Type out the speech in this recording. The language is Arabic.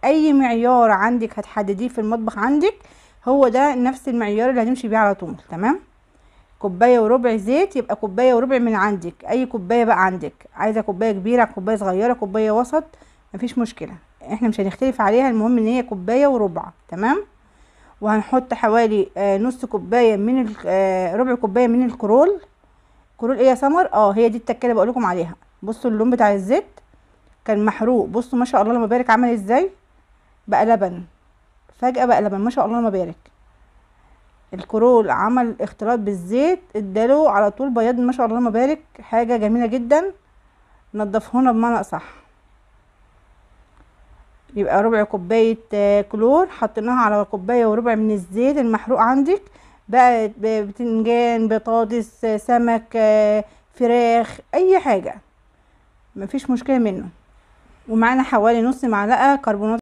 اي معيار عندك هتحدديه في المطبخ عندك، هو ده نفس المعيار اللي هنمشي بيه على طول. تمام. كوبايه وربع زيت، يبقى كوبايه وربع من عندك، اي كوبايه بقى عندك، عايزه كوبايه كبيره كوبايه صغيره كوبايه وسط، مفيش مشكله، احنا مش هنختلف عليها، المهم ان هي كوبايه وربع. تمام. وهنحط حوالي نص كوبايه من ربع كوبايه من الكرول. كرول ايه يا سمر؟ هي دي التكه اللي بقول لكم عليها. بصوا اللون بتاع الزيت كان محروق، بصوا ما شاء الله لما بارك عمل ازاي، بقى لبن، فجأة بقى لبن ما شاء الله لما بارك. الكرول عمل اختلاط بالزيت اداله على طول بياض ما شاء الله لما بارك، حاجه جميله جدا. نضفهنا بمعنى اصح. يبقى ربع كوبايه كلور حطيناها على كوبايه وربع من الزيت المحروق عندك، بقى بتنجان بطاطس سمك فراخ اي حاجه، مفيش مشكله منه. ومعانا حوالي نص معلقه كربونات